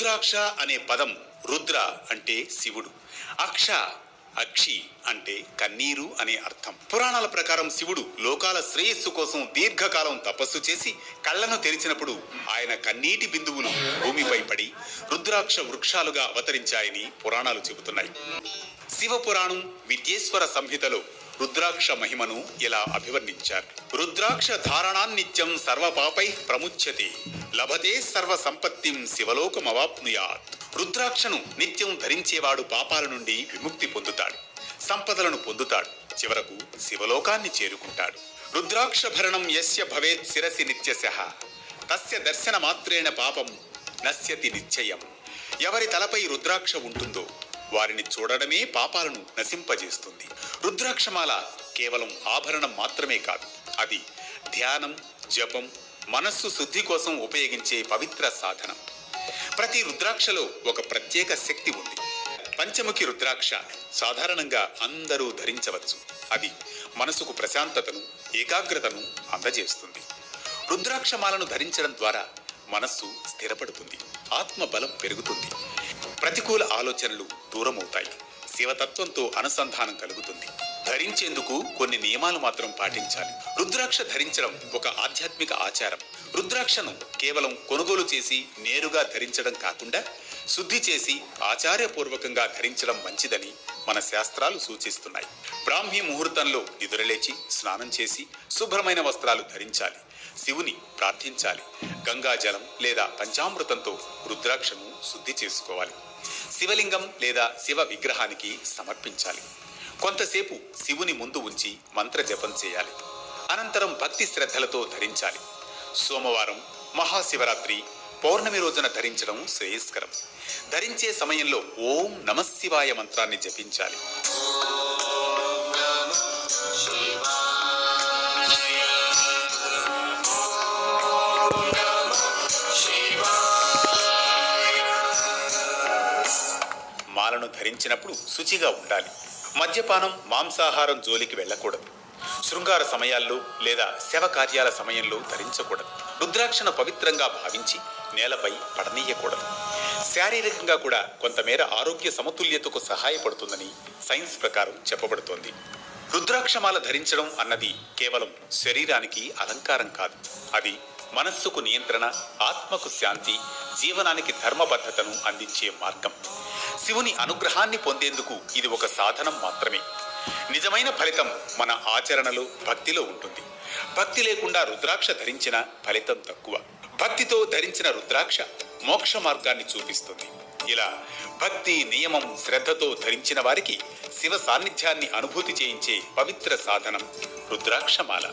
రుద్రాక్ష అనే పదం రుద్ర అంటే శివుడు, అక్ష అక్షి అంటే కన్నీరు అనే అర్థం. పురాణాల ప్రకారం శివుడు లోకాల శ్రేయస్సు కోసం దీర్ఘకాలం తపస్సు చేసి కళ్ళను తెరిచినప్పుడు ఆయన కన్నీటి బిందువులు భూమిపై పడి రుద్రాక్ష వృక్షాలుగా అవతరించాయని పురాణాలు చెబుతున్నాయి. శివపురాణం విద్యేశ్వర సంహితలో రుద్రాక్ష మహిమను ఇలా అభివర్ణించారు. రుద్రాక్ష ధారణాన్నిత్యం సర్వపాపై ప్రముచ్యతే లభతే సర్వ సంపత్తిం శివలోకమవాప్నుయాత్. రుద్రాక్షను నిత్యం ధరించేవాడు పాపాల నుండి విముక్తి పొందుతాడు, సంపదలను పొందుతాడు, చివరకు శివలోకాన్ని చేరుకుంటాడు. రుద్రాక్ష భరణం యస్య భవేత్ శిరసి నిత్యశః తస్య దర్శన మాత్రేణ పాపం నశ్యతి నిశ్చయం. ఎవరి తలపై రుద్రాక్ష ఉంటుందో వారిని చూడడమే పాపాలను నశింపజేస్తుంది. రుద్రాక్షమాల కేవలం ఆభరణం మాత్రమే కాదు, అది ధ్యానం, జపం, మనస్సు శుద్ధి కోసం ఉపయోగించే పవిత్ర సాధనం. ప్రతి రుద్రాక్షలో ఒక ప్రత్యేక శక్తి ఉంది. పంచముఖి రుద్రాక్ష సాధారణంగా అందరూ ధరించవచ్చు. అది మనసుకు ప్రశాంతతను, ఏకాగ్రతను అందజేస్తుంది. రుద్రాక్షమాలను ధరించడం ద్వారా మనస్సు స్థిరపడుతుంది, ఆత్మబలం పెరుగుతుంది, ప్రతికూల ఆలోచనలు దూరమవుతాయి, శివతత్వంతో అనుసంధానం కలుగుతుంది. ధరించేందుకు కొన్ని నియమాలు మాత్రం పాటించాలి. రుద్రాక్ష ధరించడం ఒక ఆధ్యాత్మిక ఆచారం. రుద్రాక్షను కేవలం కొనుగోలు చేసి నేరుగా ధరించడం కాకుండా శుద్ధి చేసి ఆచార్యపూర్వకంగా ధరించడం మంచిదని మన శాస్త్రాలు సూచిస్తున్నాయి. బ్రాహ్మీ ముహూర్తంలో నిద్రలేచి స్నానం చేసి శుభ్రమైన వస్త్రాలు ధరించాలి. శివుని ప్రార్థించాలి. గంగాజలం లేదా పంచామృతంతో రుద్రాక్షను శుద్ధి చేసుకోవాలి. శివలింగం లేదా శివ విగ్రహానికి సమర్పించాలి. కొంతసేపు శివుని ముందు ఉంచి మంత్ర జపం చేయాలి. అనంతరం భక్తి శ్రద్ధలతో ధరించాలి. సోమవారం, మహాశివరాత్రి, పౌర్ణమి రోజున ధరించడం శ్రేయస్కరం. ధరించే సమయంలో ఓం నమఃశివాయ మంత్రాన్ని జపించాలి. మాలను ధరించినప్పుడు శుచిగా ఉండాలి. మద్యపానం, మాంసాహారం జోలికి వెళ్ళకూడదు. శృంగార సమయాల్లో లేదా శవ కార్యాల సమయంలో ధరించకూడదు. రుద్రాక్షను పవిత్రంగా భావించి నేలపై పడనీయకూడదు. శారీరకంగా కూడా కొంతమేర ఆరోగ్య సమతుల్యతకు సహాయపడుతుందని సైన్స్ ప్రకారం చెప్పబడుతోంది. రుద్రాక్షమాల ధరించడం అన్నది కేవలం శరీరానికి అలంకారం కాదు, అది మనస్సుకు నియంత్రణ, ఆత్మకు శాంతి, జీవనానికి ధర్మబద్ధతను అందించే మార్గం. శివుని అనుగ్రహాన్ని పొందేందుకు ఇది ఒక సాధనం మాత్రమే. నిజమైన ఫలితం మన ఆచరణలో, భక్తిలో ఉంటుంది. భక్తి లేకుండా రుద్రాక్ష ధరించిన ఫలితం తక్కువ. భక్తితో ధరించిన రుద్రాక్ష మోక్ష మార్గాన్ని చూపిస్తుంది. ఇలా భక్తి, నియమం, శ్రద్ధతో ధరించిన వారికి శివ సాన్నిధ్యాన్ని అనుభూతి చేయించే పవిత్ర సాధనం రుద్రాక్షమాల.